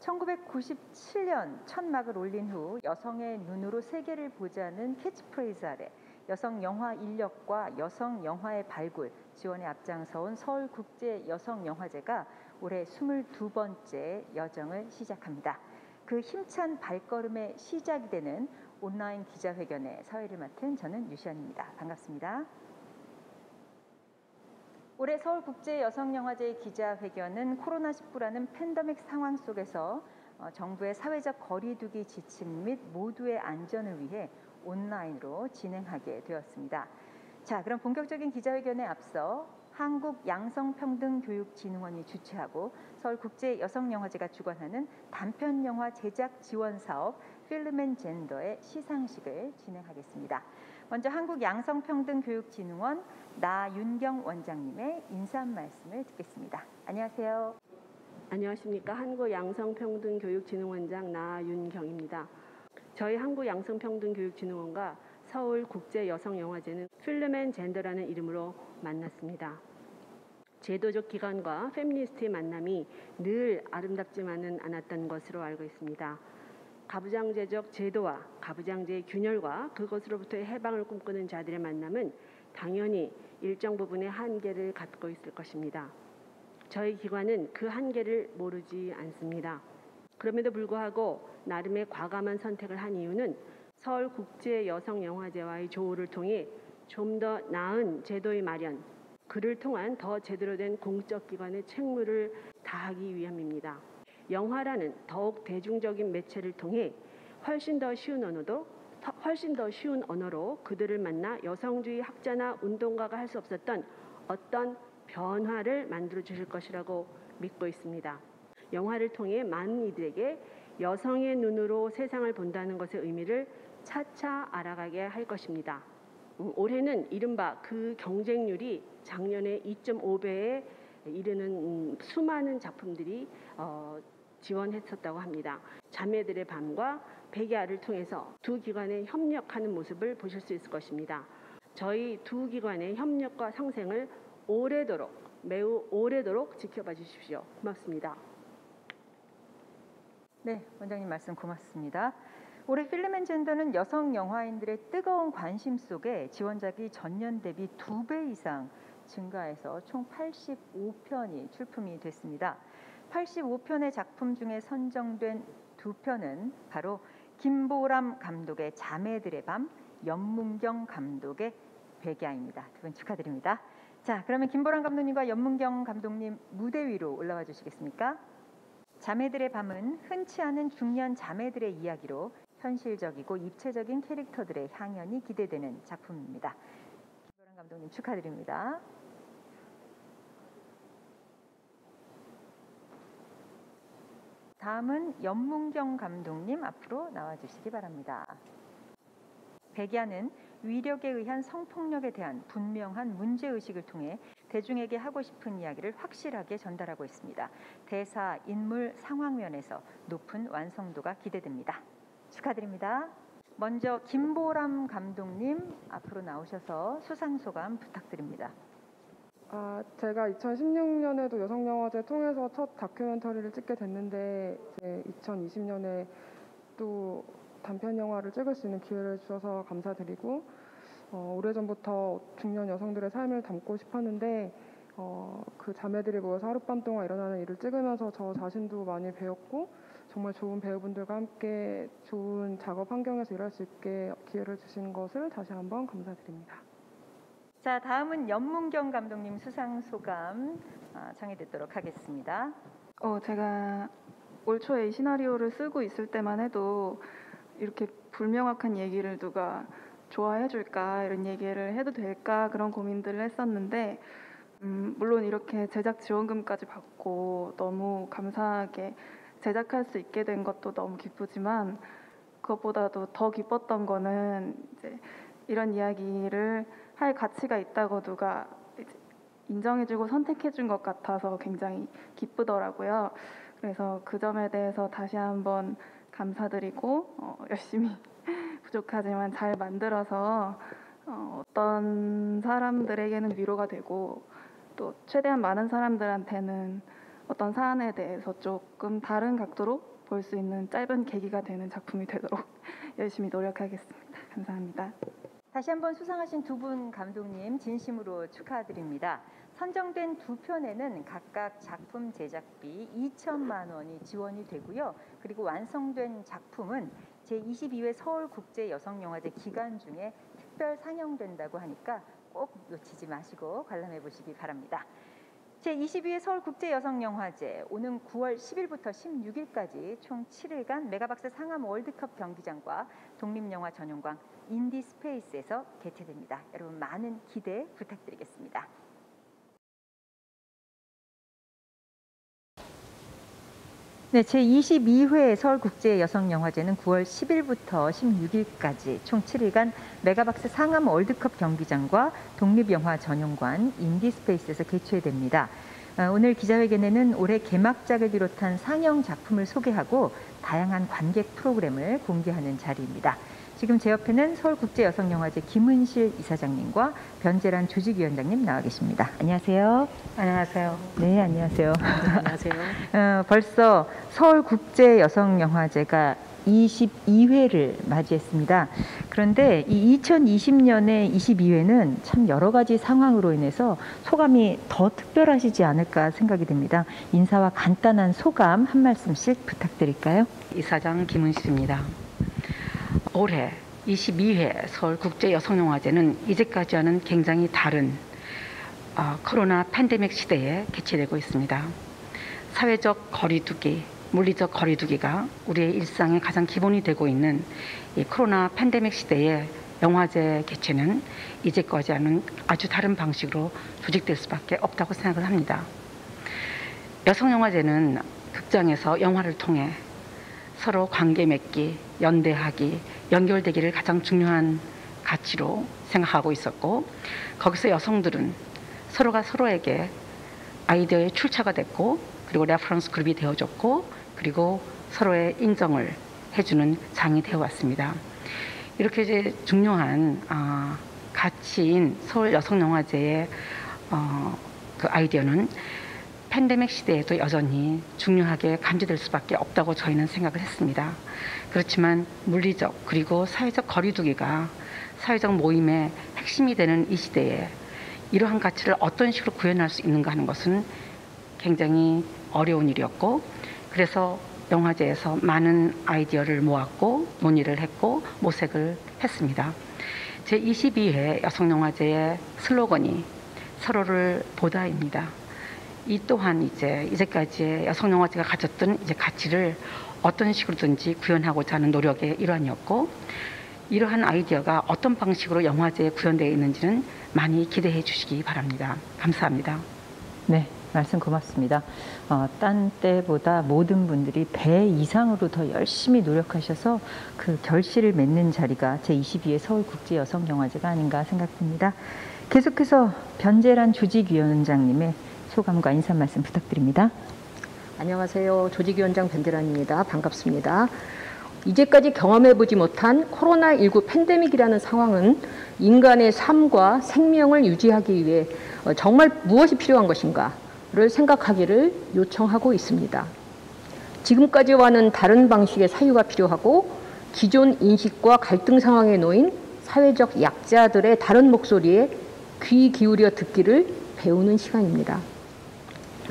1997년 첫 막을 올린 후 여성의 눈으로 세계를 보자는 캐치프레이즈 아래 여성 영화 인력과 여성 영화의 발굴, 지원에 앞장서온 서울국제여성영화제가 올해 22번째 여정을 시작합니다. 그 힘찬 발걸음의 시작이 되는 온라인 기자회견의 사회를 맡은 저는 유시연입니다. 반갑습니다. 올해 서울국제여성영화제의 기자회견은 코로나19라는 팬데믹 상황 속에서 정부의 사회적 거리두기 지침 및 모두의 안전을 위해 온라인으로 진행하게 되었습니다. 자, 그럼 본격적인 기자회견에 앞서 한국양성평등교육진흥원이 주최하고 서울국제여성영화제가 주관하는 단편영화 제작 지원 사업 필름앤젠더의 시상식을 진행하겠습니다. 먼저 한국양성평등교육진흥원 나윤경 원장님의 인사 한 말씀을 듣겠습니다. 안녕하세요. 안녕하십니까. 한국양성평등교육진흥원장 나윤경입니다. 저희 한국양성평등교육진흥원과 서울국제여성영화제는 필름앤젠더라는 이름으로 만났습니다. 제도적 기관과 페미니스트의 만남이 늘 아름답지만은 않았던 것으로 알고 있습니다. 가부장제적 제도와 가부장제의 균열과 그것으로부터의 해방을 꿈꾸는 자들의 만남은 당연히 일정 부분의 한계를 갖고 있을 것입니다. 저희 기관은 그 한계를 모르지 않습니다. 그럼에도 불구하고 나름의 과감한 선택을 한 이유는 서울국제여성영화제와의 조우를 통해 좀 더 나은 제도의 마련, 그를 통한 더 제대로 된 공적 기관의 책무를 다하기 위함입니다. 영화라는 더욱 대중적인 매체를 통해 훨씬 더 쉬운 언어로 그들을 만나 여성주의 학자나 운동가가 할 수 없었던 어떤 변화를 만들어 주실 것이라고 믿고 있습니다. 영화를 통해 많은 이들에게 여성의 눈으로 세상을 본다는 것의 의미를 차차 알아가게 할 것입니다. 올해는 이른바 그 경쟁률이 작년에 2.5배에 이르는 수많은 작품들이 지원했었다고 합니다. 자매들의 밤과 백야를 통해서 두 기관의 협력하는 모습을 보실 수 있을 것입니다. 저희 두 기관의 협력과 상생을 매우 오래도록 지켜봐 주십시오. 고맙습니다. 네, 원장님 말씀 고맙습니다. 올해 필름앤젠더는 여성 영화인들의 뜨거운 관심 속에 지원작이 전년 대비 2배 이상 증가해서 총 85편이 출품이 됐습니다. 85편의 작품 중에 선정된 2편은 바로 김보람 감독의 자매들의 밤, 연문경 감독의 백야입니다. 두 분 축하드립니다. 자, 그러면 김보람 감독님과 연문경 감독님 무대 위로 올라와 주시겠습니까? 자매들의 밤은 흔치 않은 중년 자매들의 이야기로 현실적이고 입체적인 캐릭터들의 향연이 기대되는 작품입니다. 김보람 감독님 축하드립니다. 다음은 연문경 감독님 앞으로 나와주시기 바랍니다. 백야는 위력에 의한 성폭력에 대한 분명한 문제의식을 통해 대중에게 하고 싶은 이야기를 확실하게 전달하고 있습니다. 대사, 인물, 상황 면에서 높은 완성도가 기대됩니다. 축하드립니다. 먼저 김보람 감독님 앞으로 나오셔서 수상소감 부탁드립니다. 제가 2016년에도 여성영화제 통해서 첫 다큐멘터리를 찍게 됐는데 2020년에 또 단편 영화를 찍을 수 있는 기회를 주셔서 감사드리고 오래전부터 중년 여성들의 삶을 담고 싶었는데 그 자매들이 모여서 하룻밤 동안 일어나는 일을 찍으면서 저 자신도 많이 배웠고 정말 좋은 배우분들과 함께 좋은 작업 환경에서 일할 수 있게 기회를 주신 것을 다시 한번 감사드립니다. 자, 다음은 연문경 감독님 수상소감 청해 듣도록 하겠습니다. 제가 올 초에 이 시나리오를 쓰고 있을 때만 해도 이렇게 불명확한 얘기를 누가 좋아해 줄까, 이런 얘기를 해도 될까, 그런 고민들을 했었는데 물론 이렇게 제작 지원금까지 받고 너무 감사하게 제작할 수 있게 된 것도 너무 기쁘지만 그것보다도 더 기뻤던 거는 이제 이런 이야기를 할 가치가 있다고 누가 인정해주고 선택해준 것 같아서 굉장히 기쁘더라고요. 그래서 그 점에 대해서 다시 한번 감사드리고 열심히 부족하지만 잘 만들어서 어떤 사람들에게는 위로가 되고 또 최대한 많은 사람들한테는 어떤 사안에 대해서 조금 다른 각도로 볼 수 있는 짧은 계기가 되는 작품이 되도록 열심히 노력하겠습니다. 감사합니다. 다시 한번 수상하신 두 분 감독님 진심으로 축하드립니다. 선정된 두 편에는 각각 작품 제작비 2천만 원이 지원이 되고요. 그리고 완성된 작품은 제22회 서울국제여성영화제 기간 중에 특별 상영된다고 하니까 꼭 놓치지 마시고 관람해 보시기 바랍니다. 제22회 서울국제여성영화제 오는 9월 10일부터 16일까지 총 7일간 메가박스 상암 월드컵 경기장과 독립영화 전용관 인디스페이스에서 개최됩니다. 여러분 많은 기대 부탁드리겠습니다. 네, 제22회 서울국제여성영화제는 9월 10일부터 16일까지 총 7일간 메가박스 상암 월드컵 경기장과 독립영화 전용관 인디스페이스에서 개최됩니다. 오늘 기자회견에는 올해 개막작을 비롯한 상영 작품을 소개하고 다양한 관객 프로그램을 공개하는 자리입니다. 지금 제 옆에는 서울국제여성영화제 김은실 이사장님과 변재란 조직위원장님 나와 계십니다. 안녕하세요. 안녕하세요. 네, 안녕하세요. 안녕하세요. 벌써 서울국제여성영화제가 22회를 맞이했습니다. 그런데 이 2020년의 22회는 참 여러 가지 상황으로 인해서 소감이 더 특별하시지 않을까 생각이 됩니다. 인사와 간단한 소감 한 말씀씩 부탁드릴까요? 이사장 김은실입니다. 올해 22회 서울국제여성영화제는 이제까지와는 굉장히 다른 코로나 팬데믹 시대에 개최되고 있습니다. 사회적 거리두기, 물리적 거리두기가 우리의 일상의 가장 기본이 되고 있는 이 코로나 팬데믹 시대에 영화제 개최는 이제까지와는 아주 다른 방식으로 조직될 수밖에 없다고 생각을 합니다. 여성영화제는 극장에서 영화를 통해 서로 관계 맺기, 연대하기, 연결되기를 가장 중요한 가치로 생각하고 있었고, 거기서 여성들은 서로가 서로에게 아이디어의 출처가 됐고, 그리고 레퍼런스 그룹이 되어줬고, 그리고 서로의 인정을 해주는 장이 되어왔습니다. 이렇게 이제 중요한 가치인 서울여성영화제의 그 아이디어는 팬데믹 시대에도 여전히 중요하게 간주될 수밖에 없다고 저희는 생각을 했습니다. 그렇지만 물리적 그리고 사회적 거리두기가 사회적 모임의 핵심이 되는 이 시대에 이러한 가치를 어떤 식으로 구현할 수 있는가 하는 것은 굉장히 어려운 일이었고, 그래서 영화제에서 많은 아이디어를 모았고 논의를 했고 모색을 했습니다. 제22회 여성영화제의 슬로건이 서로를 보다입니다. 이 또한 이제까지의 여성영화제가 가졌던 가치를 어떤 식으로든지 구현하고자 하는 노력의 일환이었고, 이러한 아이디어가 어떤 방식으로 영화제에 구현되어 있는지는 많이 기대해 주시기 바랍니다. 감사합니다. 네, 말씀 고맙습니다. 딴 때보다 모든 분들이 배 이상으로 더 열심히 노력하셔서 그 결실을 맺는 자리가 제22회 서울국제여성영화제가 아닌가 생각됩니다. 계속해서 변재란 조직위원장님의 소감과 인사 말씀 부탁드립니다. 안녕하세요. 조직위원장 변재란입니다. 반갑습니다. 이제까지 경험해보지 못한 코로나19 팬데믹이라는 상황은 인간의 삶과 생명을 유지하기 위해 정말 무엇이 필요한 것인가를 생각하기를 요청하고 있습니다. 지금까지와는 다른 방식의 사유가 필요하고, 기존 인식과 갈등 상황에 놓인 사회적 약자들의 다른 목소리에 귀 기울여 듣기를 배우는 시간입니다.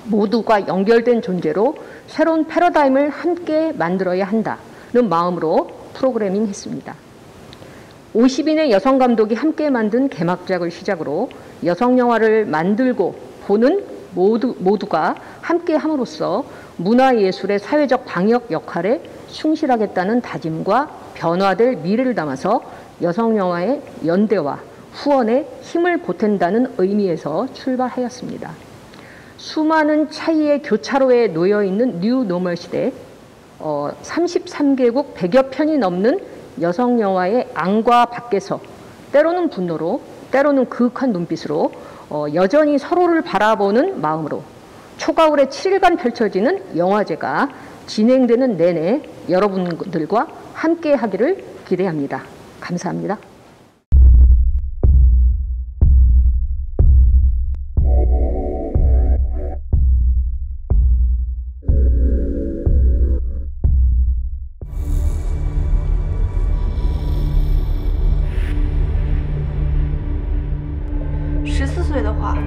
모두가 연결된 존재로 새로운 패러다임을 함께 만들어야 한다는 마음으로 프로그래밍 했습니다. 50인의 여성 감독이 함께 만든 개막작을 시작으로 여성 영화를 만들고 보는 모두가 함께 함으로써 문화예술의 사회적 방역 역할에 충실하겠다는 다짐과 변화될 미래를 담아서 여성 영화의 연대와 후원에 힘을 보탠다는 의미에서 출발하였습니다. 수많은 차이의 교차로에 놓여있는 뉴 노멀 시대, 33개국 100여 편이 넘는 여성 영화의 안과 밖에서 때로는 분노로, 때로는 그윽한 눈빛으로 여전히 서로를 바라보는 마음으로 초가을에 7일간 펼쳐지는 영화제가 진행되는 내내 여러분들과 함께 하기를 기대합니다. 감사합니다. 话，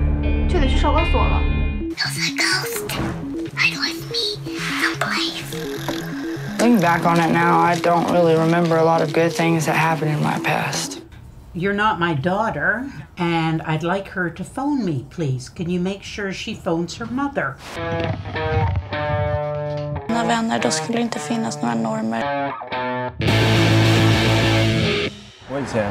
却得去少管所了。 Looking back on it now, I don't really remember a lot of good things that happened in my past. You're not my daughter, and I'd like her to phone me, please. Can you make sure she phones her mother? Mina vänner, då skulle inte finnas några normer. 我以前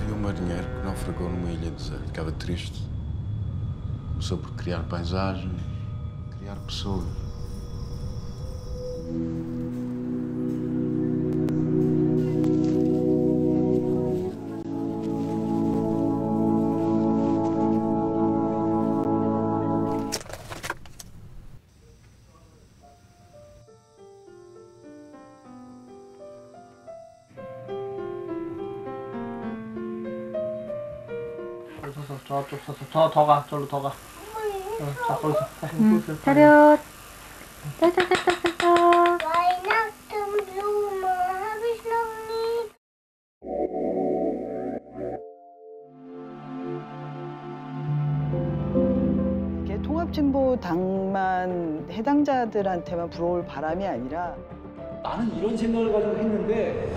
havia um marinheiro que naufragou numa ilha deserta. Ficava triste. Começou por criar paisagem, criar pessoas. 저쪽 서서 더 가. 저로 더 가. 자, 거기서. 차렷. 이게 통합진보당만 해당자들한테만 불어올 바람이 아니라 나는 이런 생각을 가지고 했는데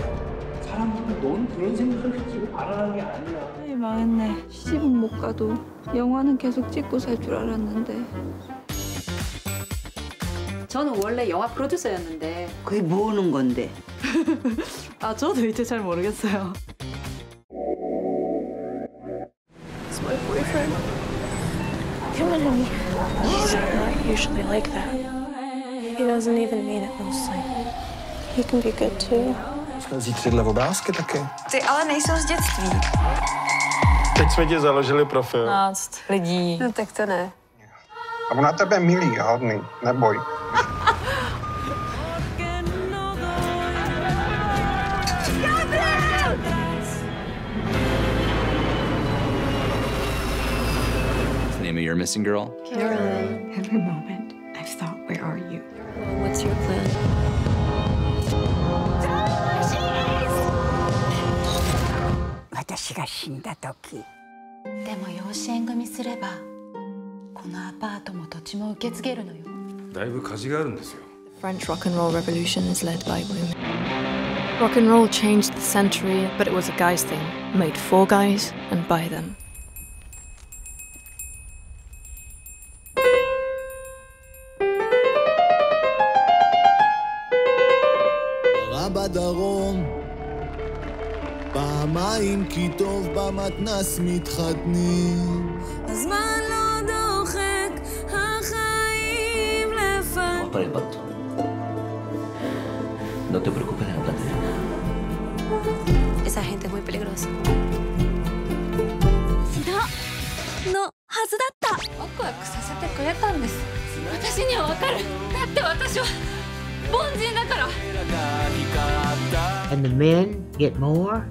사람들은 넌 그런 생각을 가지고 바라는 게 아니야. 망했네. 시집은 못 가도 영화는 계속 찍고 살 줄 알았는데. 저는 원래 영화 프로듀서였는데. 그게 뭐 하는 건데? 아, 저도 이제 잘 모르겠어요. It's my boyfriend. Come on, honey. He's not usually like that. He doesn't even mean it mostly. He can be good too. Jsme zítři dlevobázky taky. Ty ale nejsou z dětství. Teď jsme ti založili profil. 15 lidí. No tak to ne. A on na tebe milý a hodný, neboj. Name of your missing girl? Carolyn. Every moment, I've thought, where are you? What's your plan? 私が死んだ時。でも養子縁組すればこのアパートも土地も受け継げるのよ。だいぶ価値があるんですよ。 The French rock and roll revolution is led by women. Rock and roll changed the century, but it was a guys thing, made for guys and by them. בדרום פעמיים כי טוב במתנס מתחתנים הזמן לא דוחק, החיים לפעמים. Para el pacto. No te preocupes de la plata. Esa gente es muy peligrosa. のはずだった。ワクワクさせてくれたんです。私にはわかる。だって私は凡人だから。 And the men get more?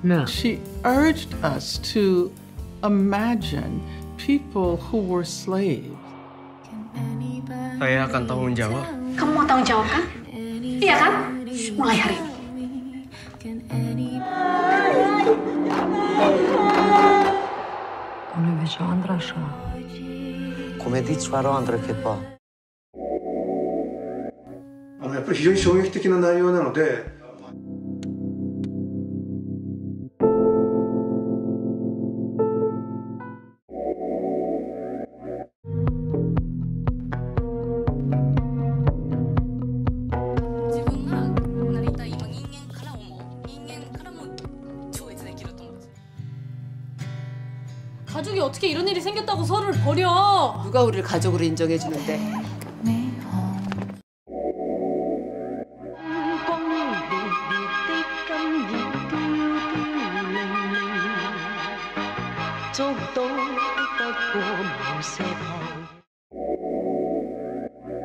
No. She urged us to imagine people who were slaves. Saya akan tanggung jawab. Kamu mau tanggung jawab kan? Iya kan? Mulai hari ini. On invece andrà a Come dici farò andrà che fa? やっぱり非常に衝撃的な内容なので。 가족이 어떻게 이런 일이 생겼다고 서로를 버려? 누가 우리를 가족으로 인정해 주는데?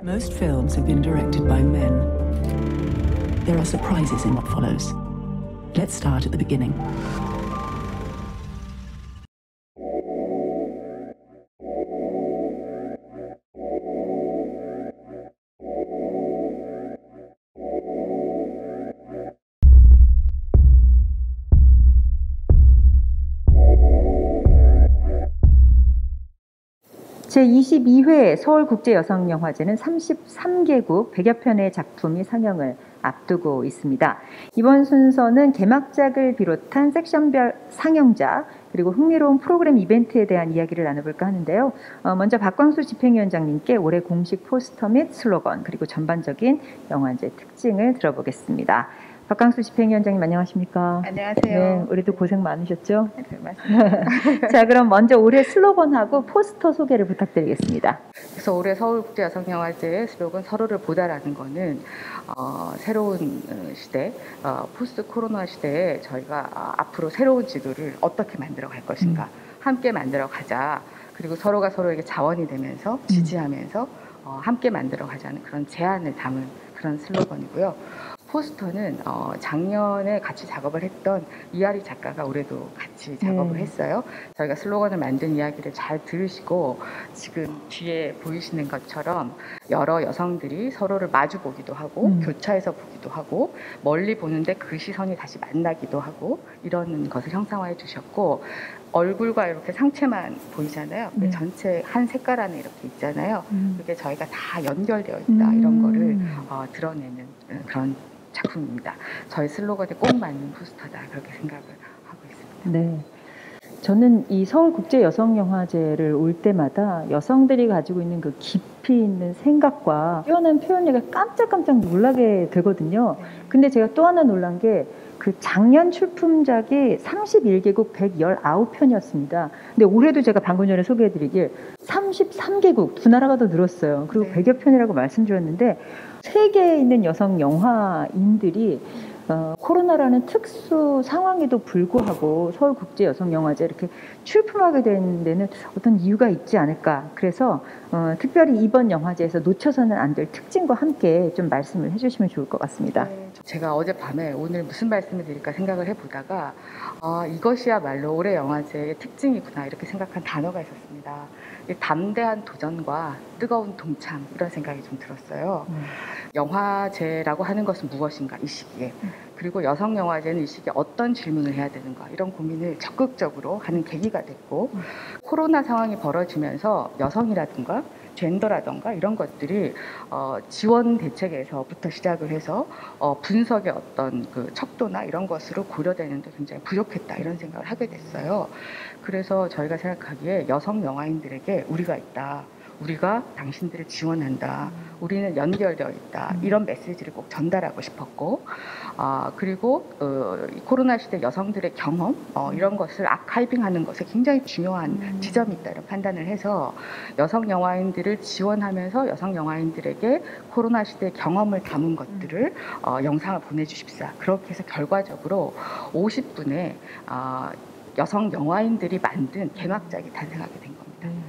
Most films have been directed by men. There are surprises in what follows. Let's start at the beginning. 제22회 서울국제여성영화제는 33개국 100여 편의 작품이 상영을 앞두고 있습니다. 이번 순서는 개막작을 비롯한 섹션별 상영작 그리고 흥미로운 프로그램 이벤트에 대한 이야기를 나눠볼까 하는데요. 먼저 박광수 집행위원장님께 올해 공식 포스터 및 슬로건 그리고 전반적인 영화제 특징을 들어보겠습니다. 박광수 집행위원장님 안녕하십니까? 안녕하세요. 네, 올해도 고생 많으셨죠? 네, 맞습니다. 자, 그럼 먼저 올해 슬로건하고 포스터 소개를 부탁드리겠습니다. 그래서 올해 서울국제여성영화제의 슬로건 서로를 보다라는 거는 새로운 시대, 포스트 코로나 시대에 저희가 앞으로 새로운 지도를 어떻게 만들어 갈 것인가 함께 만들어 가자. 그리고 서로가 서로에게 자원이 되면서 지지하면서 함께 만들어 가자는 그런 제안을 담은 그런 슬로건이고요. 포스터는 작년에 같이 작업을 했던 이하리 작가가 올해도 같이 작업을 했어요. 저희가 슬로건을 만든 이야기를 잘 들으시고 지금 뒤에 보이시는 것처럼 여러 여성들이 서로를 마주 보기도 하고 교차해서 보기도 하고 멀리 보는데 그 시선이 다시 만나기도 하고 이런 것을 형상화해 주셨고 얼굴과 이렇게 상체만 보이잖아요. 전체 한 색깔 안에 이렇게 있잖아요. 그게 저희가 다 연결되어 있다 이런 거를 드러내는 그런 작품입니다. 저희 슬로건에 꼭 맞는 포스터다 그렇게 생각을 하고 있습니다. 네, 저는 이 서울국제여성영화제를 올 때마다 여성들이 가지고 있는 그 깊이 있는 생각과 뛰어난 표현력에 깜짝깜짝 놀라게 되거든요. 근데 제가 또 하나 놀란 게 그 작년 출품작이 31개국 119편이었습니다. 근데 올해도 제가 방금 전에 소개해드리길 33개국 두 나라가 더 늘었어요. 그리고 100여 편이라고 말씀드렸는데 세계에 있는 여성 영화인들이 코로나라는 특수 상황에도 불구하고 서울국제여성영화제 이렇게 출품하게 된 데는 어떤 이유가 있지 않을까. 그래서 특별히 이번 영화제에서 놓쳐서는 안 될 특징과 함께 좀 말씀을 해주시면 좋을 것 같습니다. 제가 어젯밤에 오늘 무슨 말씀을 드릴까 생각을 해보다가 이것이야말로 올해 영화제의 특징이구나 이렇게 생각한 단어가 있었습니다. 담대한 도전과 뜨거운 동참 이런 생각이 좀 들었어요. 영화제라고 하는 것은 무엇인가 이 시기에 그리고 여성영화제는 이 시기에 어떤 질문을 해야 되는가 이런 고민을 적극적으로 하는 계기가 됐고 코로나 상황이 벌어지면서 여성이라든가 젠더라든가 이런 것들이 지원 대책에서부터 시작을 해서 분석의 어떤 그 척도나 이런 것으로 고려되는데 굉장히 부족했다 이런 생각을 하게 됐어요. 그래서 저희가 생각하기에 여성 영화인들에게 우리가 있다. 우리가 당신들을 지원한다. 우리는 연결되어 있다. 이런 메시지를 꼭 전달하고 싶었고 그리고 코로나 시대 여성들의 경험 이런 것을 아카이빙하는 것에 굉장히 중요한 지점이 있다 이런 판단을 해서 여성 영화인들을 지원하면서 여성 영화인들에게 코로나 시대 경험을 담은 것들을 영상을 보내주십사. 그렇게 해서 결과적으로 50분의 여성 영화인들이 만든 개막작이 탄생하게 된 겁니다.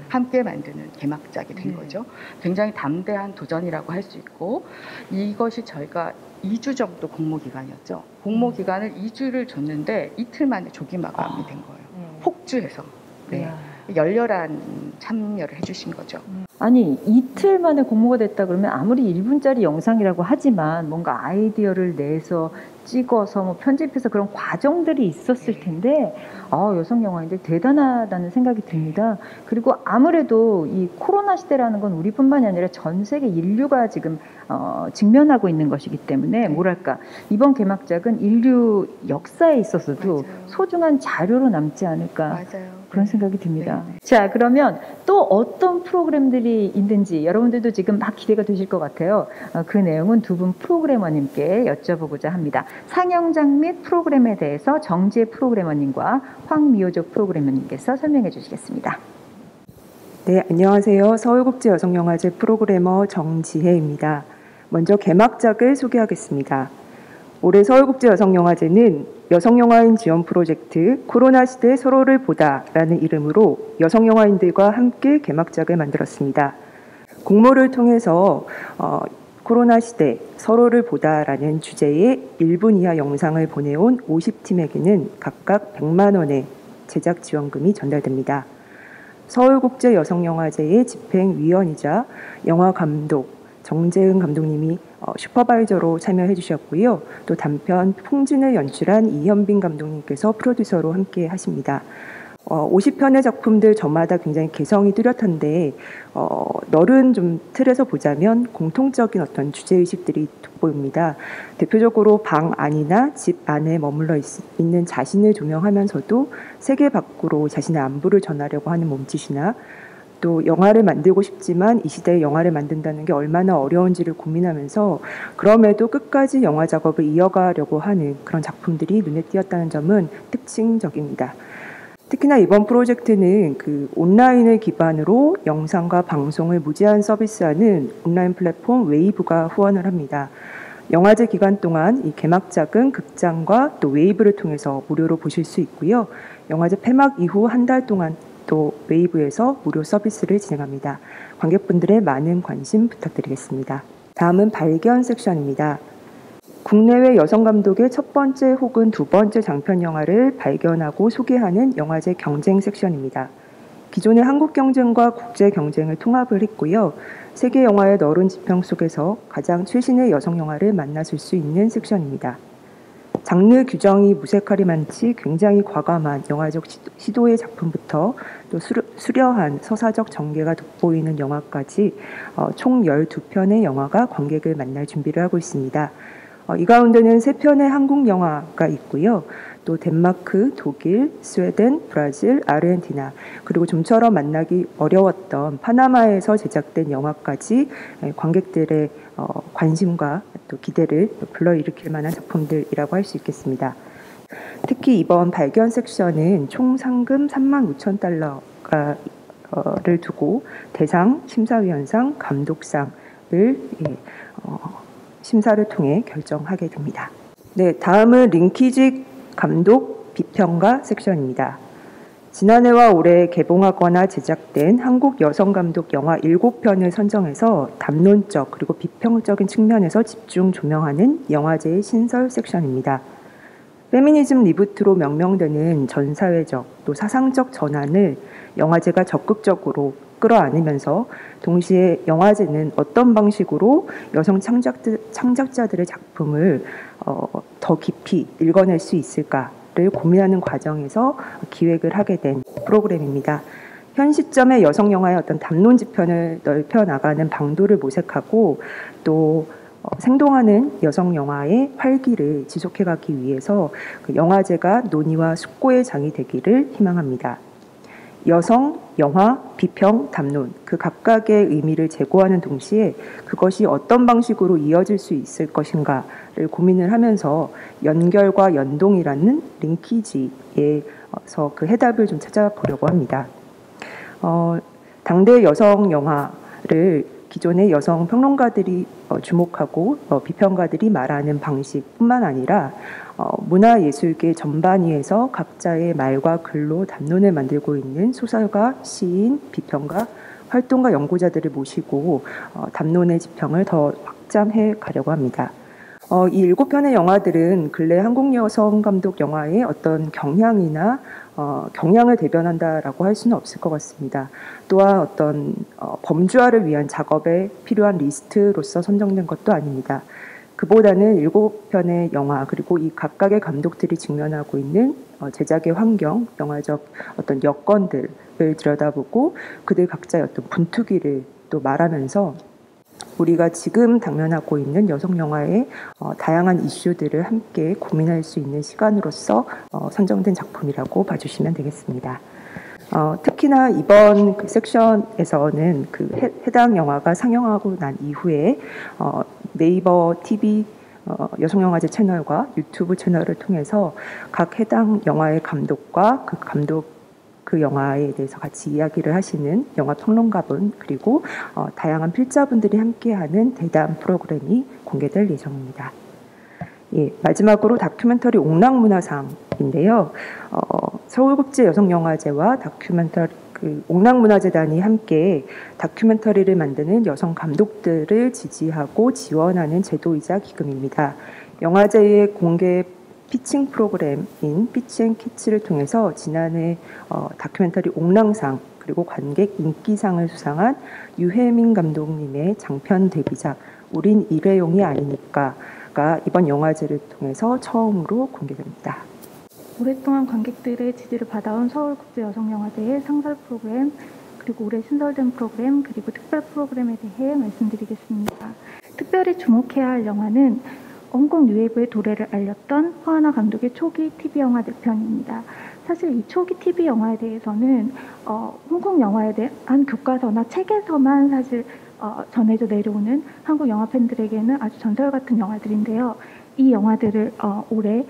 함께 만드는 개막작이 된 거죠. 굉장히 담대한 도전이라고 할 수 있고 이것이 저희가 2주 정도 공모 기간이었죠. 공모 기간을 2주를 줬는데 이틀 만에 조기 마감이 된 거예요. 폭주해서. 네. 열렬한 참여를 해주신 거죠. 아니 이틀 만에 공모가 됐다 그러면 아무리 1분짜리 영상이라고 하지만 뭔가 아이디어를 내서 찍어서 뭐 편집해서 그런 과정들이 있었을 텐데 여성 영화인들 대단하다는 생각이 듭니다. 그리고 아무래도 이 코로나 시대라는 건 우리뿐만이 아니라 전 세계 인류가 지금 직면하고 있는 것이기 때문에 뭐랄까 이번 개막작은 인류 역사에 있어서도 소중한 자료로 남지 않을까 그런 생각이 듭니다. 자, 그러면 또 어떤 프로그램들이 있는지 여러분들도 지금 막 기대가 되실 것 같아요. 그 내용은 두 분 프로그래머님께 여쭤보고자 합니다. 상영작 및 프로그램에 대해서 정지혜 프로그래머님과 황미호조 프로그래머님께서 설명해 주시겠습니다. 네, 안녕하세요. 서울국제여성영화제 프로그래머 정지혜입니다. 먼저 개막작을 소개하겠습니다. 올해 서울국제여성영화제는 여성영화인 지원 프로젝트 코로나 시대 서로를 보다라는 이름으로 여성영화인들과 함께 개막작을 만들었습니다. 공모를 통해서 코로나 시대 서로를 보다라는 주제의 1분 이하 영상을 보내온 50팀에게는 각각 100만 원의 제작 지원금이 전달됩니다. 서울국제여성영화제의 집행위원이자 영화감독 정재은 감독님이 슈퍼바이저로 참여해 주셨고요. 또 단편 풍진을 연출한 이현빈 감독님께서 프로듀서로 함께 하십니다. 50편의 작품들 저마다 굉장히 개성이 뚜렷한데 넓은 좀 틀에서 보자면 공통적인 어떤 주제의식들이 돋보입니다. 대표적으로 방 안이나 집 안에 머물러 있는 자신을 조명하면서도 세계 밖으로 자신의 안부를 전하려고 하는 몸짓이나 또 영화를 만들고 싶지만 이 시대에 영화를 만든다는 게 얼마나 어려운지를 고민하면서 그럼에도 끝까지 영화 작업을 이어가려고 하는 그런 작품들이 눈에 띄었다는 점은 특징적입니다. 특히나 이번 프로젝트는 그 온라인을 기반으로 영상과 방송을 무제한 서비스하는 온라인 플랫폼 웨이브가 후원을 합니다. 영화제 기간 동안 이 개막작은 극장과 또 웨이브를 통해서 무료로 보실 수 있고요. 영화제 폐막 이후 한 달 동안 또 웨이브에서 무료 서비스를 진행합니다. 관객분들의 많은 관심 부탁드리겠습니다. 다음은 발견 섹션입니다. 국내외 여성 감독의 첫 번째 혹은 두 번째 장편 영화를 발견하고 소개하는 영화제 경쟁 섹션입니다. 기존의 한국 경쟁과 국제 경쟁을 통합을 했고요. 세계 영화의 넓은 지평 속에서 가장 최신의 여성 영화를 만나실 수 있는 섹션입니다. 장르 규정이 무색하리만치 굉장히 과감한 영화적 시도의 작품부터 또 수려한 서사적 전개가 돋보이는 영화까지 총 12편의 영화가 관객을 만날 준비를 하고 있습니다. 이 가운데는 3편의 한국 영화가 있고요. 또 덴마크, 독일, 스웨덴, 브라질, 아르헨티나 그리고 좀처럼 만나기 어려웠던 파나마에서 제작된 영화까지 관객들의 관심과 또 기대를 불러일으킬 만한 작품들이라고 할 수 있겠습니다. 특히 이번 발견 섹션은 총 상금 35,000달러를 두고 대상, 심사위원상, 감독상을 심사를 통해 결정하게 됩니다. 네, 다음은 링키지 감독 비평가 섹션입니다. 지난해와 올해 개봉하거나 제작된 한국 여성 감독 영화 7편을 선정해서 담론적 그리고 비평적인 측면에서 집중 조명하는 영화제의 신설 섹션입니다. 페미니즘 리부트로 명명되는 전 사회적 또 사상적 전환을 영화제가 적극적으로 끌어안으면서 동시에 영화제는 어떤 방식으로 여성 창작자들의 작품을 더 깊이 읽어낼 수 있을까를 고민하는 과정에서 기획을 하게 된 프로그램입니다. 현 시점의 여성 영화의 어떤 담론 지편을 넓혀 나가는 방도를 모색하고 또 생동하는 여성 영화의 활기를 지속해가기 위해서 그 영화제가 논의와 숙고의 장이 되기를 희망합니다. 여성, 영화, 비평, 담론 그 각각의 의미를 제고하는 동시에 그것이 어떤 방식으로 이어질 수 있을 것인가를 고민을 하면서 연결과 연동이라는 링키지에서 그 해답을 좀 찾아보려고 합니다. 당대 여성 영화를 기존의 여성 평론가들이 주목하고 비평가들이 말하는 방식뿐만 아니라 문화예술계 전반위에서 각자의 말과 글로 담론을 만들고 있는 소설가, 시인, 비평가, 활동가, 연구자들을 모시고 담론의 지평을 더 확장해 가려고 합니다. 이 7편의 영화들은 근래 한국 여성 감독 영화의 어떤 경향이나 경향을 대변한다라고 할 수는 없을 것 같습니다. 또한 어떤 범주화를 위한 작업에 필요한 리스트로서 선정된 것도 아닙니다. 그보다는 7편의 영화 그리고 이 각각의 감독들이 직면하고 있는 제작의 환경, 영화적 어떤 여건들을 들여다보고 그들 각자의 어떤 분투기를 또 말하면서 우리가 지금 당면하고 있는 여성 영화의 다양한 이슈들을 함께 고민할 수 있는 시간으로서 선정된 작품이라고 봐주시면 되겠습니다. 특히나 이번 그 섹션에서는 그 해당 영화가 상영하고 난 이후에 네이버 TV 여성영화제 채널과 유튜브 채널을 통해서 각 해당 영화의 감독과 그 영화에 대해서 같이 이야기를 하시는 영화 평론가분 그리고 다양한 필자분들이 함께하는 대담 프로그램이 공개될 예정입니다. 예, 마지막으로 다큐멘터리 옥랑문화상인데요. 서울국제여성영화제와 다큐멘터리 옥랑문화재단이 함께 다큐멘터리를 만드는 여성 감독들을 지지하고 지원하는 제도이자 기금입니다. 영화제의 공개 피칭 프로그램인 피치앤키츠를 통해서 지난해 다큐멘터리 옥랑상 그리고 관객 인기상을 수상한 유혜민 감독님의 장편 데뷔작 우린 일회용이 아니니까가 이번 영화제를 통해서 처음으로 공개됩니다. 오랫동안 관객들의 지지를 받아온 서울국제여성영화제의 상설 프로그램, 그리고 올해 신설된 프로그램, 그리고 특별 프로그램에 대해 말씀드리겠습니다. 특별히 주목해야 할 영화는 홍콩 뉴웨이브의 도래를 알렸던 허하나 감독의 초기 TV 영화 4편입니다. 사실 이 초기 TV 영화에 대해서는 홍콩 영화에 대한 교과서나 책에서만 사실 전해져 내려오는 한국 영화 팬들에게는 아주 전설 같은 영화들인데요. 이 영화들을 올해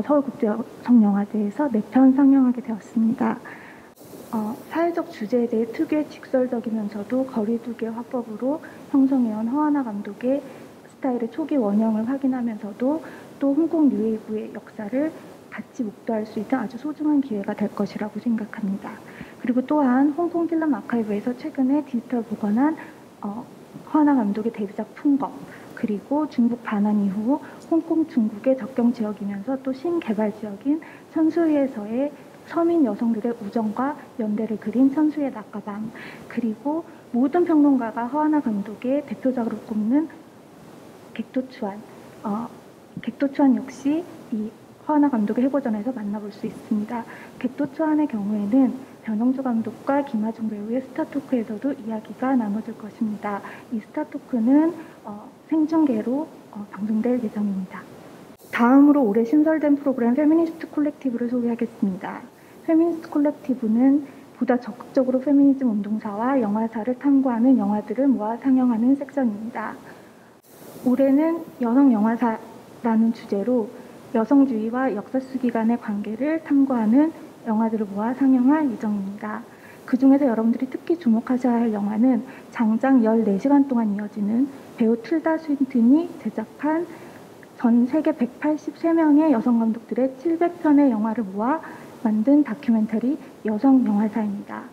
서울국제여성영화제에서 4편 상영하게 되었습니다. 사회적 주제에 대해 특유의 직설적이면서도 거리두기 화법으로 형성해온 허하나 감독의 스타일의 초기 원형을 확인하면서도 또 홍콩 뉴웨이브의 역사를 같이 목도할 수 있는 아주 소중한 기회가 될 것이라고 생각합니다. 그리고 또한 홍콩 필름 아카이브에서 최근에 디지털 복원한 허하나 감독의 데뷔작 풍거, 그리고 중국 반환 이후 홍콩 중국의 접경 지역이면서 또 신개발 지역인 천수리에서의 서민 여성들의 우정과 연대를 그린 천수의 낮가방, 그리고 모든 평론가가 허하나 감독의 대표작으로 꼽는 객도추안, 객도추안 역시 이 허하나 감독의 해고전에서 만나볼 수 있습니다. 객도추안의 경우에는 변영주 감독과 김하중 배우의 스타토크에서도 이야기가 나눠질 것입니다. 이 스타토크는 생중계로 방송될 예정입니다. 다음으로 올해 신설된 프로그램 페미니스트 콜렉티브를 소개하겠습니다. 페미니스트 콜렉티브는 보다 적극적으로 페미니즘 운동사와 영화사를 탐구하는 영화들을 모아 상영하는 섹션입니다. 올해는 여성 영화사라는 주제로 여성주의와 역사 쓰기 간의 관계를 탐구하는 영화들을 모아 상영할 예정입니다. 그 중에서 여러분들이 특히 주목하셔야 할 영화는 장장 14시간 동안 이어지는 배우 틸다 스윈튼이 제작한 전 세계 183명의 여성 감독들의 700편의 영화를 모아 만든 다큐멘터리 여성 영화사입니다.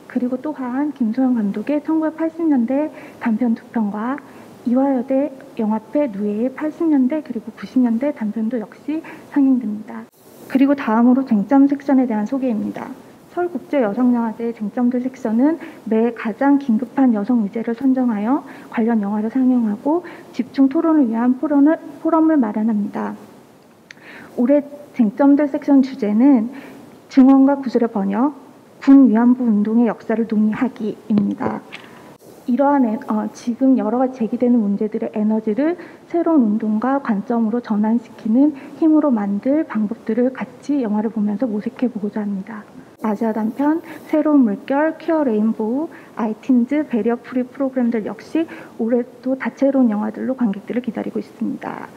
그리고 또한 김소영 감독의 1980년대 단편 2편과 이화여대 영화배 누에의 80년대 그리고 90년대 단편도 역시 상영됩니다. 그리고 다음으로 쟁점 섹션에 대한 소개입니다. 서울국제여성영화제의 쟁점들 섹션은 매 가장 긴급한 여성 의제를 선정하여 관련 영화를 상영하고 집중 토론을 위한 포럼을 마련합니다. 올해 쟁점들 섹션 주제는 증언과 구술의 번역, 군 위안부 운동의 역사를 논의하기입니다. 이러한 지금 여러 가지 제기되는 문제들의 에너지를 새로운 운동과 관점으로 전환시키는 힘으로 만들 방법들을 같이 영화를 보면서 모색해 보고자 합니다. 아시아 단편, 새로운 물결, 퀴어 레인보우, 아이틴즈, 배리어 프리 프로그램들 역시 올해도 다채로운 영화들로 관객들을 기다리고 있습니다.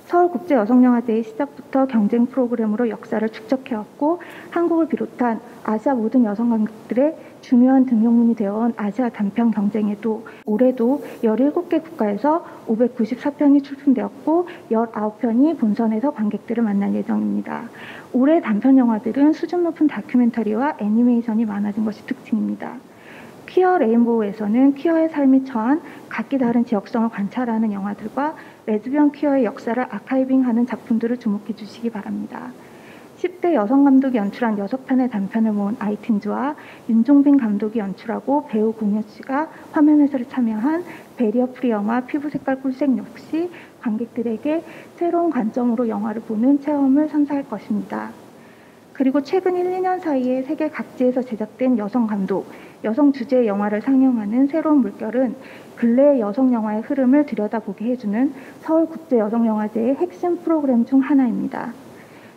서울국제여성영화제의 시작부터 경쟁 프로그램으로 역사를 축적해왔고 한국을 비롯한 아시아 모든 여성 관객들의 중요한 등용문이 되어온 아시아 단편 경쟁에도 올해도 17개 국가에서 594편이 출품되었고 19편이 본선에서 관객들을 만날 예정입니다. 올해 단편 영화들은 수준 높은 다큐멘터리와 애니메이션이 많아진 것이 특징입니다. 퀴어 레인보우에서는 퀴어의 삶이 처한 각기 다른 지역성을 관찰하는 영화들과 레즈비언 퀴어의 역사를 아카이빙하는 작품들을 주목해 주시기 바랍니다. 10대 여성 감독이 연출한 6편의 단편을 모은 아이틴즈와 윤종빈 감독이 연출하고 배우 공효 씨가 화면 해설에 참여한 배리어 프리 영화 피부 색깔 꿀색 역시 관객들에게 새로운 관점으로 영화를 보는 체험을 선사할 것입니다. 그리고 최근 1, 2년 사이에 세계 각지에서 제작된 여성 감독, 여성 주제의 영화를 상영하는 새로운 물결은 근래의 여성 영화의 흐름을 들여다보게 해주는 서울국제여성영화제의 핵심 프로그램 중 하나입니다.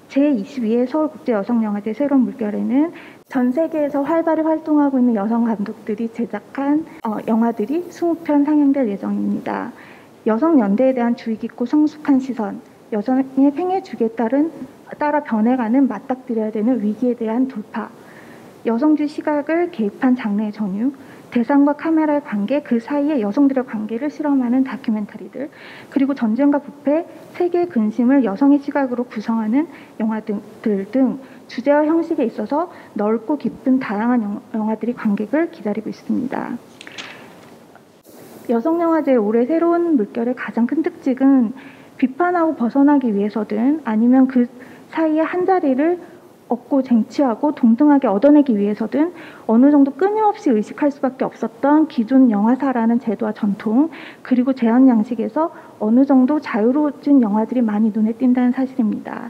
제22회 서울국제여성영화제 새로운 물결에는 전 세계에서 활발히 활동하고 있는 여성 감독들이 제작한 영화들이 20편 상영될 예정입니다. 여성 연대에 대한 주의 깊고 성숙한 시선, 여성의 생애 주기에 따라 변해가는 맞닥뜨려야 되는 위기에 대한 돌파, 여성주의 시각을 개입한 장르의 전유, 대상과 카메라의 관계, 그 사이에 여성들의 관계를 실험하는 다큐멘터리들, 그리고 전쟁과 부패, 세계의 근심을 여성의 시각으로 구성하는 영화들 등 주제와 형식에 있어서 넓고 깊은 다양한 영화들이 관객을 기다리고 있습니다. 여성영화제의 올해 새로운 물결의 가장 큰 특징은 비판하고 벗어나기 위해서든 아니면 그 사이에 한 자리를 얻고 쟁취하고 동등하게 얻어내기 위해서든 어느 정도 끊임없이 의식할 수밖에 없었던 기존 영화사라는 제도와 전통, 그리고 제한 양식에서 어느 정도 자유로워진 영화들이 많이 눈에 띈다는 사실입니다.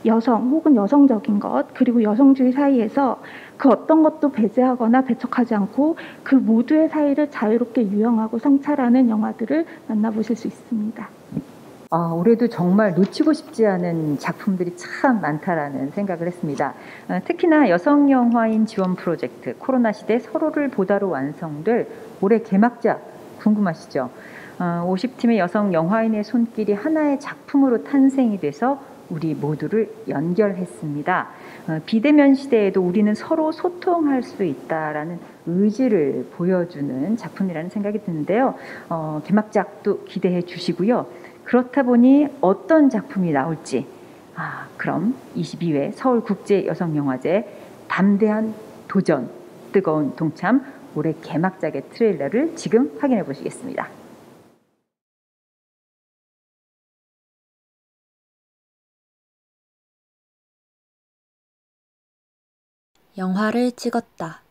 여성 혹은 여성적인 것 그리고 여성주의 사이에서 그 어떤 것도 배제하거나 배척하지 않고 그 모두의 사이를 자유롭게 유영하고 성찰하는 영화들을 만나보실 수 있습니다. 올해도 정말 놓치고 싶지 않은 작품들이 참 많다라는 생각을 했습니다. 특히나 여성 영화인 지원 프로젝트 코로나 시대 서로를 보다로 완성될 올해 개막작 궁금하시죠? 50팀의 여성 영화인의 손길이 하나의 작품으로 탄생이 돼서 우리 모두를 연결했습니다. 비대면 시대에도 우리는 서로 소통할 수 있다라는 의지를 보여주는 작품이라는 생각이 드는데요. 개막작도 기대해 주시고요. 그렇다 보니 어떤 작품이 나올지 그럼 22회 서울국제여성영화제 담대한 도전, 뜨거운 동참 올해 개막작의 트레일러를 지금 확인해 보시겠습니다. 영화를 찍었다.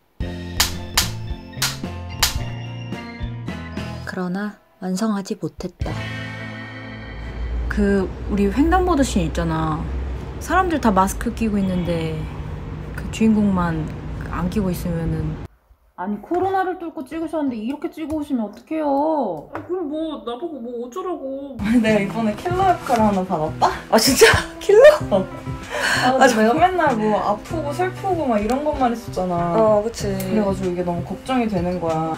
그러나 완성하지 못했다. 우리 횡단보도 씬 있잖아. 사람들 다 마스크 끼고 있는데 그 주인공만 안 끼고 있으면은. 아니 코로나를 뚫고 찍으셨는데 이렇게 찍어 오시면 어떡해요? 그럼 뭐 나보고 뭐 어쩌라고. 내가 이번에 킬러 역할을 하나 받았다? 아 진짜? 킬러? 내가 맨날 뭐 아프고 슬프고 막 이런 것만 했었잖아. 그치. 그래가지고 이게 너무 걱정이 되는 거야.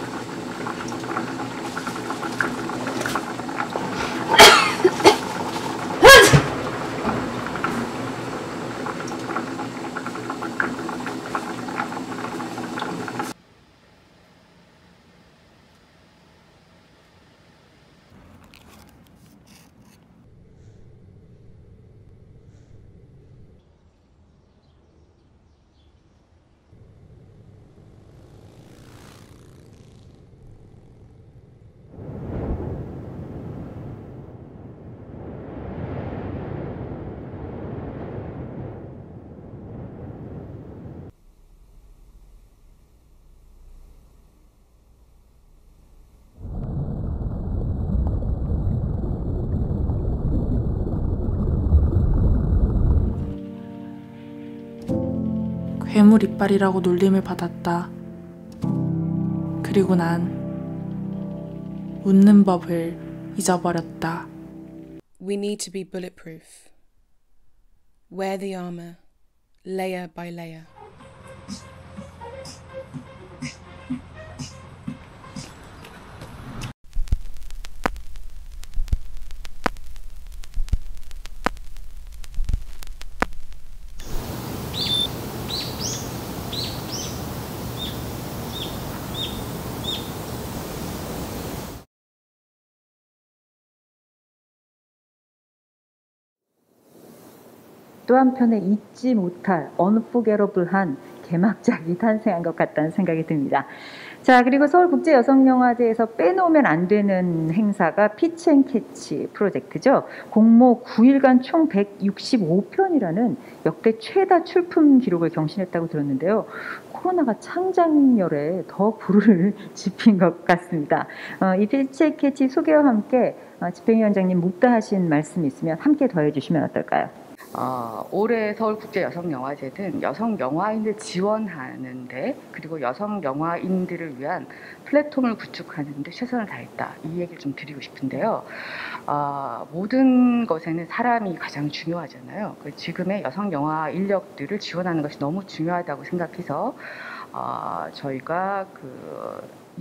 괴물 이빨이라고 놀림을 받았다. 그리고 난 웃는 법을 잊어버렸다. We need to be bulletproof. Wear the armor, layer by layer. 또 한편에 잊지 못할 언포게러블한 개막작이 탄생한 것 같다는 생각이 듭니다. 자, 그리고 서울국제여성영화제에서 빼놓으면 안 되는 행사가 피치 앤 캐치 프로젝트죠. 공모 9일간 총 165편이라는 역대 최다 출품 기록을 경신했다고 들었는데요. 코로나가 창작열에 더 불을 지핀 것 같습니다. 이 피치 앤 캐치 소개와 함께 집행위원장님 묵다하신 말씀이 있으면 함께 더해 주시면 어떨까요? 올해 서울국제여성영화제는 여성 영화인을 지원하는데 그리고 여성 영화인들을 위한 플랫폼을 구축하는 데 최선을 다했다. 이 얘기를 좀 드리고 싶은데요. 모든 것에는 사람이 가장 중요하잖아요. 지금의 여성 영화 인력들을 지원하는 것이 너무 중요하다고 생각해서 저희가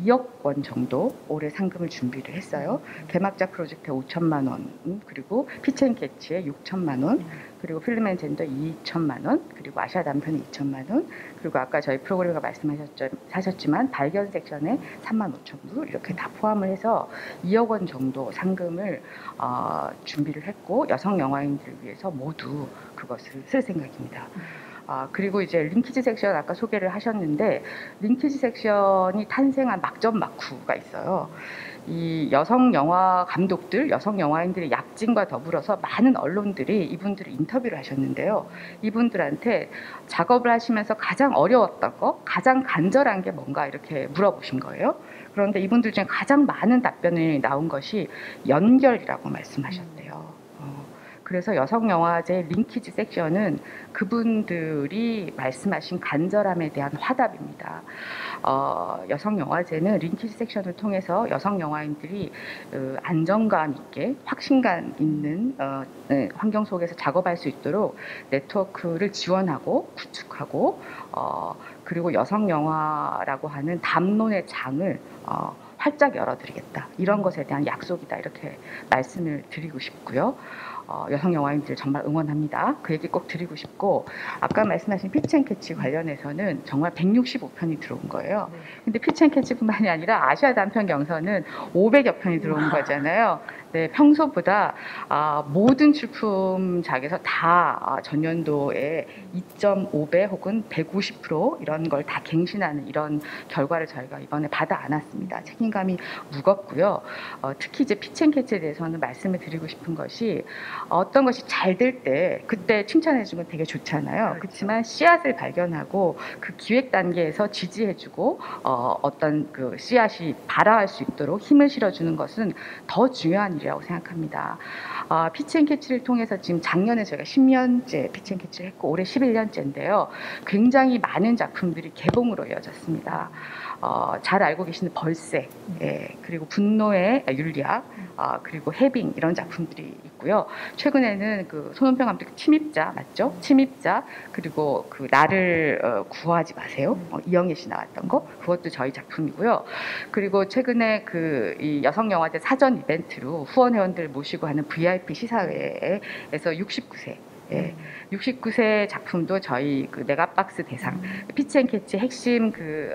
2억 원 정도 올해 상금을 준비를 했어요. 개막작 프로젝트에 5천만 원, 그리고 피치 앤 캐치에 6천만 원, 그리고 필름 앤 젠더 2천만 원, 그리고 아시아 남편에 2천만 원, 그리고 아까 저희 프로그램에서 말씀하셨지만 발견 섹션에 3만 5천 불 이렇게 다 포함을 해서 2억 원 정도 상금을 준비를 했고 여성 영화인들을 위해서 모두 그것을 쓸 생각입니다. 그리고 이제 링키지 섹션 아까 소개를 하셨는데 링키지 섹션이 탄생한 막전 막후가 있어요. 이 여성 영화 감독들, 여성 영화인들의 약진과 더불어서 많은 언론들이 이분들을 인터뷰를 하셨는데요. 이분들한테 작업을 하시면서 가장 어려웠던 거, 가장 간절한 게 뭔가 이렇게 물어보신 거예요. 그런데 이분들 중에 가장 많은 답변이 나온 것이 연결이라고 말씀하셨대요. 그래서 여성영화제 링키지 섹션은 그분들이 말씀하신 간절함에 대한 화답입니다. 여성영화제는 링키지 섹션을 통해서 여성영화인들이 안정감 있게 확신감 있는 환경 속에서 작업할 수 있도록 네트워크를 지원하고 구축하고 그리고 여성영화라고 하는 담론의 장을 활짝 열어드리겠다. 이런 것에 대한 약속이다. 이렇게 말씀을 드리고 싶고요. 여성 영화인들 정말 응원합니다. 그 얘기 꼭 드리고 싶고 아까 말씀하신 피치앤캐치 관련해서는 정말 165편이 들어온 거예요. 근데 피치앤캐치뿐만이 아니라 아시아 단편 경선은 500여 편이 들어온 거잖아요. 네, 평소보다 모든 출품작에서 다 전년도에 2.5배 혹은 150% 이런 걸 다 갱신하는 이런 결과를 저희가 이번에 받아 안았습니다. 책임감이 무겁고요. 특히 이제 피치앤캐치에 대해서는 말씀을 드리고 싶은 것이 어떤 것이 잘 될 때 그때 칭찬해 주면 되게 좋잖아요. 그렇지만 씨앗을 발견하고 그 기획 단계에서 지지해 주고 어떤 그 씨앗이 발화할 수 있도록 힘을 실어주는 것은 더 중요한 일이라고 생각합니다. 피치앤캐치를 통해서 지금 작년에 저희가 10년째 피치앤캐치를 했고 올해 11년째인데요. 굉장히 많은 작품들이 개봉으로 이어졌습니다. 잘 알고 계시는 벌새, 그리고 분노의 윤리학, 그리고 해빙 이런 작품들이 있고요. 최근에는 그 손원평 감독 침입자 맞죠? 침입자 그리고 그 나를 구하지 마세요. 이영애 씨 나왔던 거 그것도 저희 작품이고요. 그리고 최근에 그 이 여성영화제 사전 이벤트로 후원 회원들 모시고 하는 VIP 시사회에서 69세 69세 작품도 저희 그 메가박스 대상 피치앤캐치 핵심 그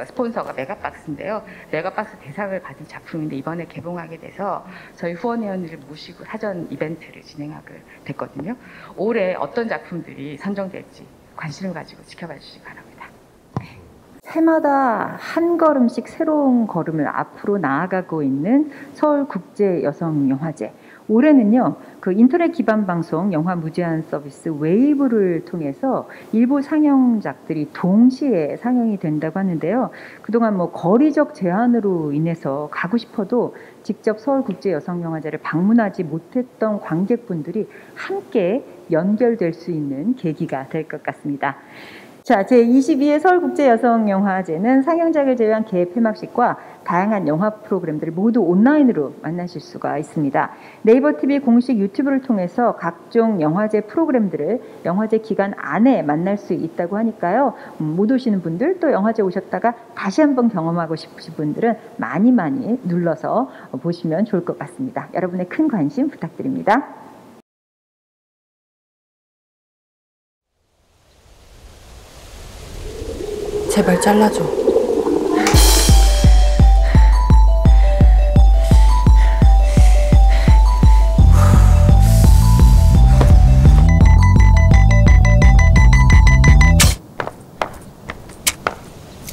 스폰서가 메가박스인데요. 메가박스 대상을 받은 작품인데 이번에 개봉하게 돼서 저희 후원 회원들을 모시고 사전 이벤트를 진행하게 됐거든요. 올해 어떤 작품들이 선정될지 관심을 가지고 지켜봐 주시기 바랍니다. 해마다 한 걸음씩 새로운 걸음을 앞으로 나아가고 있는 서울국제여성영화제. 올해는요, 그 인터넷 기반 방송 영화 무제한 서비스 웨이브를 통해서 일부 상영작들이 동시에 상영이 된다고 하는데요. 그동안 뭐 거리적 제한으로 인해서 가고 싶어도 직접 서울국제여성영화제를 방문하지 못했던 관객분들이 함께 연결될 수 있는 계기가 될 것 같습니다. 자, 제22회 서울국제여성영화제는 상영작을 제외한 개회 폐막식과 다양한 영화 프로그램들을 모두 온라인으로 만나실 수가 있습니다. 네이버 TV 공식 유튜브를 통해서 각종 영화제 프로그램들을 영화제 기간 안에 만날 수 있다고 하니까요. 못 오시는 분들 또 영화제 오셨다가 다시 한번 경험하고 싶으신 분들은 많이 눌러서 보시면 좋을 것 같습니다. 여러분의 큰 관심 부탁드립니다. 제발 잘라줘.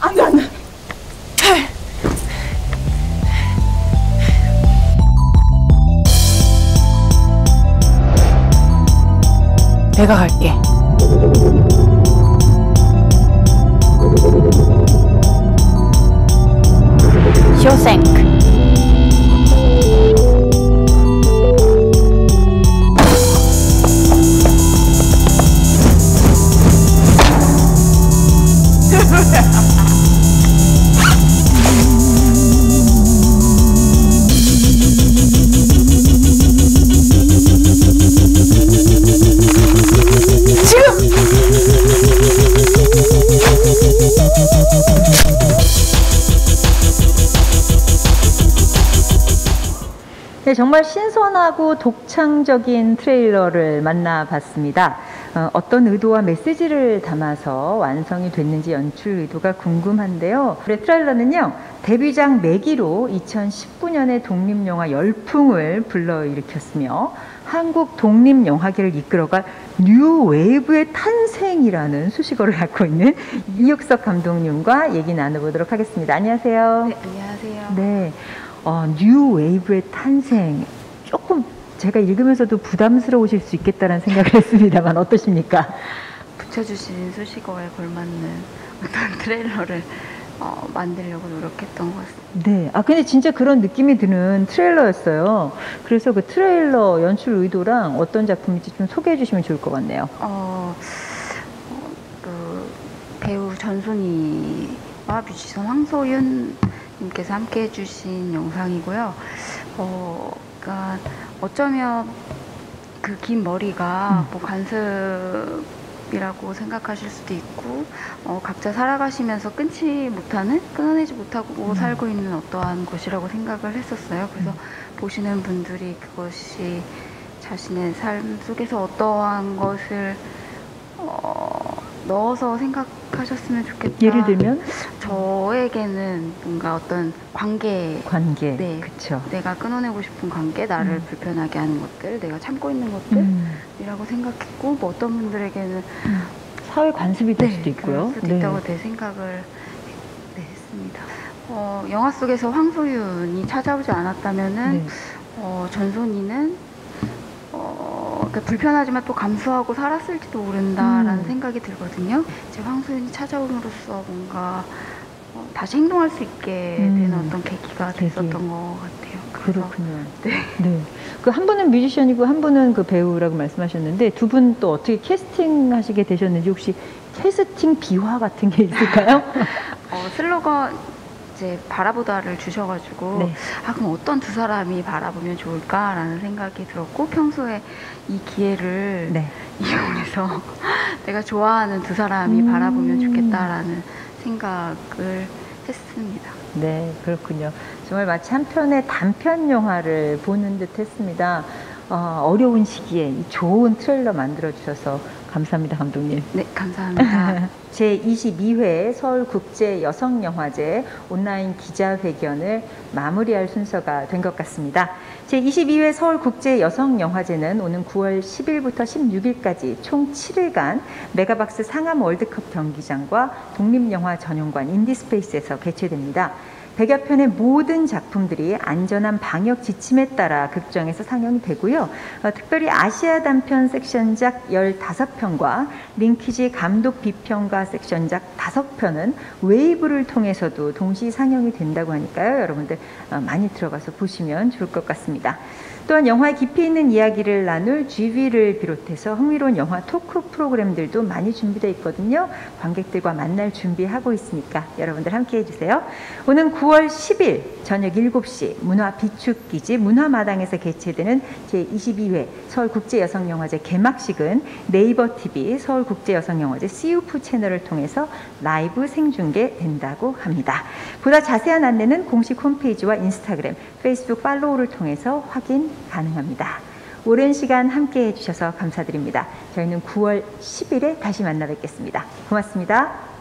안 돼, 안 돼. 내가 갈게. 쇼생크. 네, 정말 신선하고 독창적인 트레일러를 만나봤습니다. 어떤 의도와 메시지를 담아서 완성이 됐는지 연출 의도가 궁금한데요. 트레일러는요, 데뷔작 매기로 2019년에 독립영화 열풍을 불러일으켰으며 한국 독립영화계를 이끌어갈 뉴 웨이브의 탄생이라는 수식어를 갖고 있는 이육석 감독님과 얘기 나눠보도록 하겠습니다. 안녕하세요. 네, 안녕하세요. 네. 뉴 웨이브의 탄생, 조금 제가 읽으면서도 부담스러우실 수 있겠다는 생각을 했습니다만 어떠십니까? 붙여주신 수식어에 걸맞는 어떤 트레일러를 만들려고 노력했던 것 같습니다. 네. 아, 근데 진짜 그런 느낌이 드는 트레일러였어요. 그래서 그 트레일러 연출 의도랑 어떤 작품인지 좀 소개해 주시면 좋을 것 같네요. 그 배우 전순이와 뮤지션 황소윤 님께서 함께 해주신 영상이고요. 그러니까 어쩌면 그 긴 머리가 뭐 관습이라고 생각하실 수도 있고, 각자 살아가시면서 끊어내지 못하고 살고 있는 어떠한 것이라고 생각을 했었어요. 그래서 보시는 분들이 그것이 자신의 삶 속에서 어떠한 것을 넣어서 생각하셨으면 좋겠다. 예를 들면? 저에게는 뭔가 어떤 관계. 네. 그쵸. 내가 끊어내고 싶은 관계, 나를 불편하게 하는 것들, 내가 참고 있는 것들이라고 생각했고, 뭐 어떤 분들에게는 사회 관습이 될 수도 있고요. 그럴 수도 있다고 내 생각을 했습니다. 영화 속에서 황소윤이 찾아오지 않았다면은 전손이는 불편하지만 또 감수하고 살았을지도 모른다라는 생각이 들거든요. 이제 황소윤이 찾아옴으로써 뭔가 다시 행동할 수 있게 되는 어떤 계기가 됐었던 것 같아요. 그렇군요. 네. 그 한 분은 뮤지션이고 한 분은 그 배우라고 말씀하셨는데 두 분 또 어떻게 캐스팅하시게 되셨는지 혹시 캐스팅 비화 같은 게 있을까요? 슬로건 이제 바라보다를 주셔가지고 그럼 어떤 두 사람이 바라보면 좋을까라는 생각이 들었고, 평소에 이 기회를 이용해서 내가 좋아하는 두 사람이 바라보면 좋겠다라는 생각을 했습니다. 네, 그렇군요. 정말 마치 한 편의 단편 영화를 보는 듯 했습니다. 어려운 시기에 이 좋은 트레일러 만들어주셔서 감사합니다, 감독님. 네, 감사합니다. 제22회 서울국제여성영화제 온라인 기자회견을 마무리할 순서가 된 것 같습니다. 제22회 서울국제여성영화제는 오는 9월 10일부터 16일까지 총 7일간 메가박스 상암 월드컵 경기장과 독립영화 전용관 인디스페이스에서 개최됩니다. 100여 편의 모든 작품들이 안전한 방역 지침에 따라 극장에서 상영이 되고요. 특별히 아시아 단편 섹션작 15편과 링키지 감독 비평가 섹션작 5편은 웨이브를 통해서도 동시 상영이 된다고 하니까요. 여러분들 많이 들어가서 보시면 좋을 것 같습니다. 또한 영화의 깊이 있는 이야기를 나눌 GV를 비롯해서 흥미로운 영화 토크 프로그램들도 많이 준비되어 있거든요. 관객들과 만날 준비하고 있으니까 여러분들 함께 해주세요. 오는 9월 10일 저녁 7시 문화 비축기지 문화마당에서 개최되는 제22회 서울국제여성영화제 개막식은 네이버 TV 서울국제여성영화제 CUF 채널을 통해서 라이브 생중계된다고 합니다. 보다 자세한 안내는 공식 홈페이지와 인스타그램, 페이스북 팔로우를 통해서 확인 가능합니다. 오랜 시간 함께 해주셔서 감사드립니다. 저희는 9월 10일에 다시 만나 뵙겠습니다. 고맙습니다.